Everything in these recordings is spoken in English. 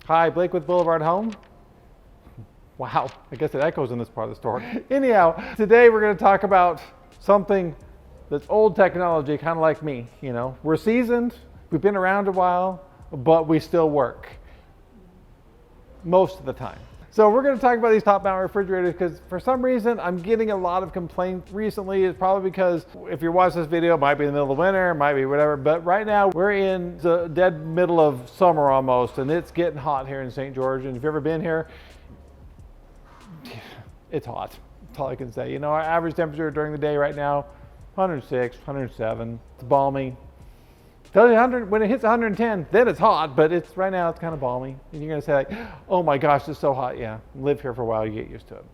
Hi, Blake with BlvdHome. Wow, I guess it echoes in this part of the store. Anyhow, today we're going to talk about something that's old technology, kind of like me. You know, we're seasoned, we've been around a while, but we still work most of the time. So we're going to talk about these top mount refrigerators because for some reason I'm getting a lot of complaints recently. It's probably because if you're watching this video, it might be in the middle of winter, it might be whatever, but right now we're in the dead middle of summer almost, and it's getting hot here in St. George. And if you've ever been here, it's hot. That's all I can say. You know, our average temperature during the day right now, 106, 107. It's balmy. Tell you 100, when it hits 110, then it's hot, but it's right now it's kind of balmy. And you're going to say like, oh my gosh, it's so hot. Yeah, live here for a while, you get used to it.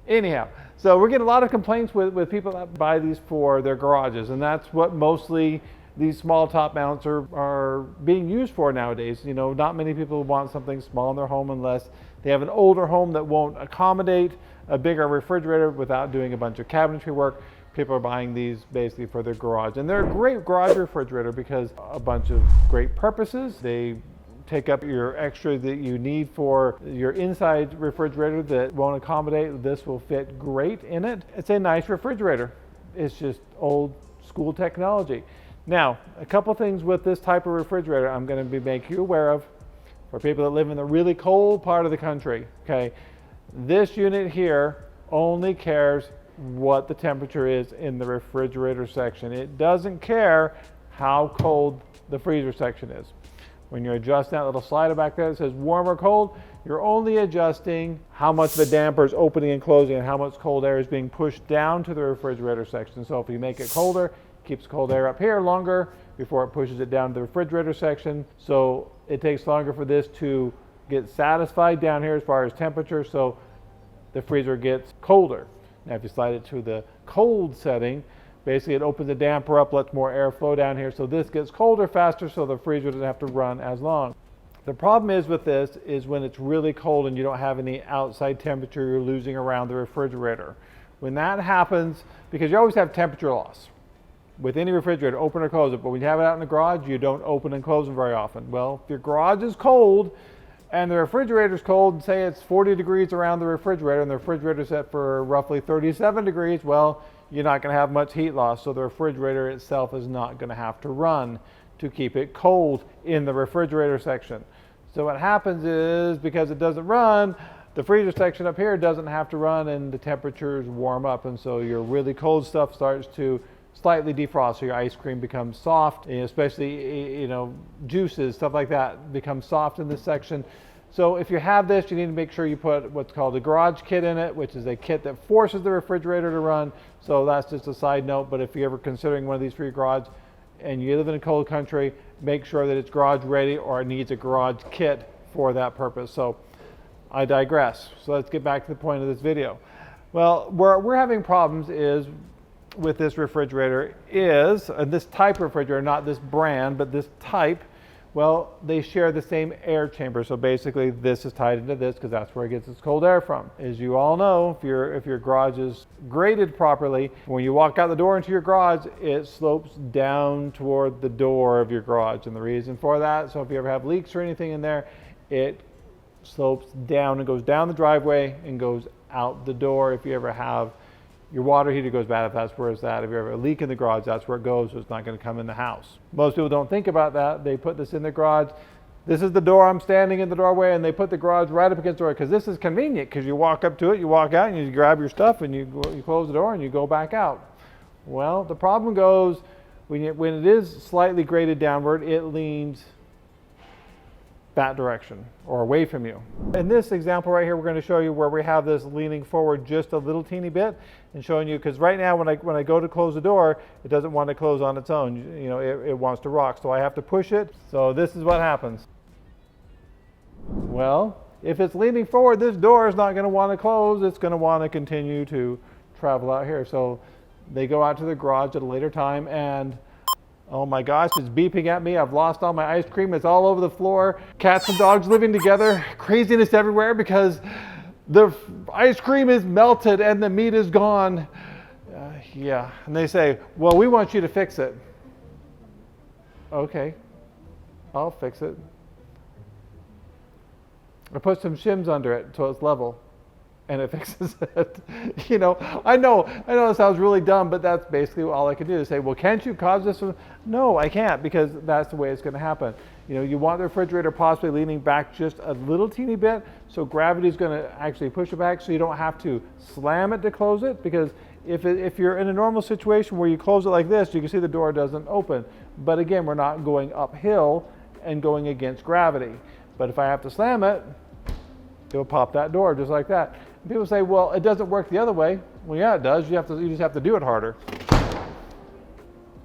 Anyhow, so we're getting a lot of complaints with people that buy these for their garages, and that's what mostly these small top mounts are being used for nowadays. You know, not many people want something small in their home unless they have an older home that won't accommodate a bigger refrigerator without doing a bunch of cabinetry work. People are buying these basically for their garage, and they're a great garage refrigerator because a bunch of great purposes. They take up your extra that you need for your inside refrigerator that won't accommodate. This will fit great in it. It's a nice refrigerator. It's just old school technology. Now, a couple things with this type of refrigerator I'm going to be making you aware of for people that live in the really cold part of the country. Okay, this unit here only cares what the temperature is in the refrigerator section. It doesn't care how cold the freezer section is. When you're adjusting that little slider back there that says warm or cold, you're only adjusting how much the damper is opening and closing and how much cold air is being pushed down to the refrigerator section. So if you make it colder, it keeps cold air up here longer before it pushes it down to the refrigerator section. So it takes longer for this to get satisfied down here as far as temperature, so the freezer gets colder. Now if you slide it to the cold setting, basically it opens the damper up, lets more air flow down here, so this gets colder faster so the freezer doesn't have to run as long. The problem is with this is when it's really cold and you don't have any outside temperature you're losing around the refrigerator. When that happens, because you always have temperature loss with any refrigerator, open or close it, but when you have it out in the garage, you don't open and close them very often. Well, if your garage is cold and the refrigerator's cold, and say it's 40 degrees around the refrigerator and the refrigerator's set for roughly 37 degrees, well, you're not going to have much heat loss, so the refrigerator itself is not going to have to run to keep it cold in the refrigerator section. So what happens is, because it doesn't run, the freezer section up here doesn't have to run and the temperatures warm up, and so your really cold stuff starts to slightly defrost, so your ice cream becomes soft, especially, you know, juices, stuff like that becomes soft in this section. So if you have this, you need to make sure you put what's called a garage kit in it, which is a kit that forces the refrigerator to run. So that's just a side note, but if you're ever considering one of these for your garage and you live in a cold country, make sure that it's garage ready or it needs a garage kit for that purpose. So I digress. So let's get back to the point of this video. Well, where we're having problems is with this refrigerator is, this type of refrigerator, not this brand, but this type, well, they share the same air chamber. So basically this is tied into this because that's where it gets its cold air from. As you all know, if your garage is graded properly, when you walk out the door into your garage, it slopes down toward the door of your garage. And the reason for that, so if you ever have leaks or anything in there, it slopes down and goes down the driveway and goes out the door. If you ever have your water heater goes bad, if that's where it's at. If you have a leak in the garage, that's where it goes, so it's not going to come in the house. Most people don't think about that. They put this in the garage. This is the door, I'm standing in the doorway, and they put the garage right up against the door because this is convenient, because you walk up to it, you walk out, and you grab your stuff, and you close the door, and you go back out. Well, the problem goes when it is slightly graded downward, it leans that direction or away from you. In this example right here, we're going to show you where we have this leaning forward just a little teeny bit and showing you, because right now when I go to close the door, it doesn't want to close on its own. You know, it wants to rock, so I have to push it. So this is what happens. Well, if it's leaning forward, this door is not going to want to close. It's going to want to continue to travel out here. So they go out to the garage at a later time, and oh my gosh, it's beeping at me. I've lost all my ice cream. It's all over the floor. Cats and dogs living together. Craziness everywhere because the ice cream is melted and the meat is gone. Yeah, and they say, well, we want you to fix it. Okay, I'll fix it. or put some shims under it so it's level, and it fixes it. You know, I know it sounds really dumb, but that's basically all I can do is say, well, can't you cause this? No, I can't, because that's the way it's going to happen. You know, you want the refrigerator possibly leaning back just a little teeny bit, so gravity is going to actually push it back, so you don't have to slam it to close it, because if you're in a normal situation where you close it like this, you can see the door doesn't open. But again, we're not going uphill and going against gravity. But if I have to slam it, it'll pop that door just like that. And people say, well, it doesn't work the other way. Well, yeah, it does. You just have to do it harder.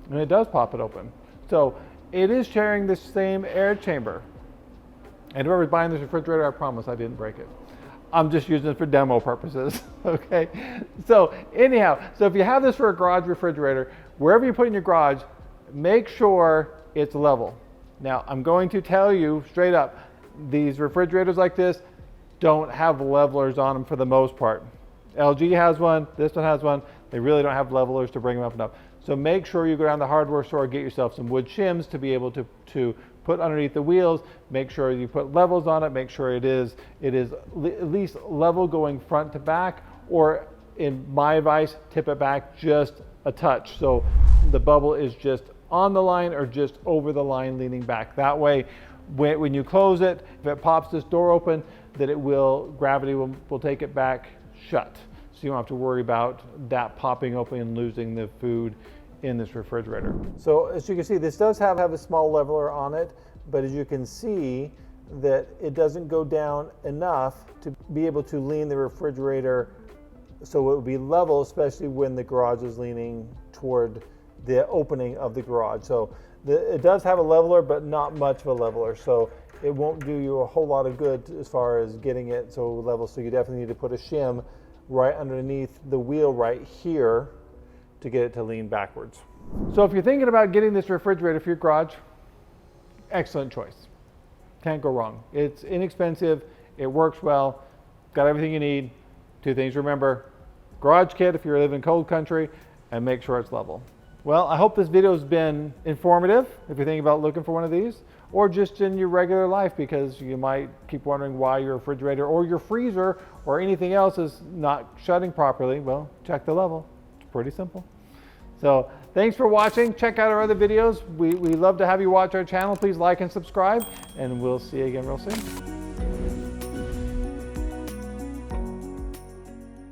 And it does pop it open. So it is sharing the same air chamber. And whoever's buying this refrigerator, I promise I didn't break it. I'm just using it for demo purposes, okay? So anyhow, so if you have this for a garage refrigerator, wherever you put in your garage, make sure it's level. Now, I'm going to tell you straight up, these refrigerators like this don't have levelers on them for the most part. LG has one, this one has one. They really don't have levelers to bring them up and up. So make sure you go down to the hardware store, get yourself some wood shims to be able to put underneath the wheels. Make sure you put levels on it. Make sure it is at least level going front to back, or in my advice, tip it back just a touch. So the bubble is just on the line or just over the line leaning back. That way, when you close it, if it pops this door open, that gravity will take it back shut. So you don't have to worry about that popping open and losing the food in this refrigerator. So as you can see, this does have a small leveler on it, but as you can see that it doesn't go down enough to be able to lean the refrigerator so it would be level, especially when the garage is leaning toward the opening of the garage. So it does have a leveler, but not much of a leveler. So it won't do you a whole lot of good as far as getting it so level. So you definitely need to put a shim right underneath the wheel right here to get it to lean backwards. So if you're thinking about getting this refrigerator for your garage, excellent choice. Can't go wrong. It's inexpensive, it works well, got everything you need. Two things to remember: garage kit if you're living in cold country, and make sure it's level. Well, I hope this video has been informative if you're thinking about looking for one of these, or just in your regular life, because you might keep wondering why your refrigerator or your freezer or anything else is not shutting properly. Well, check the level. It's pretty simple. So thanks for watching. Check out our other videos. We love to have you watch our channel. Please like and subscribe, and we'll see you again real soon.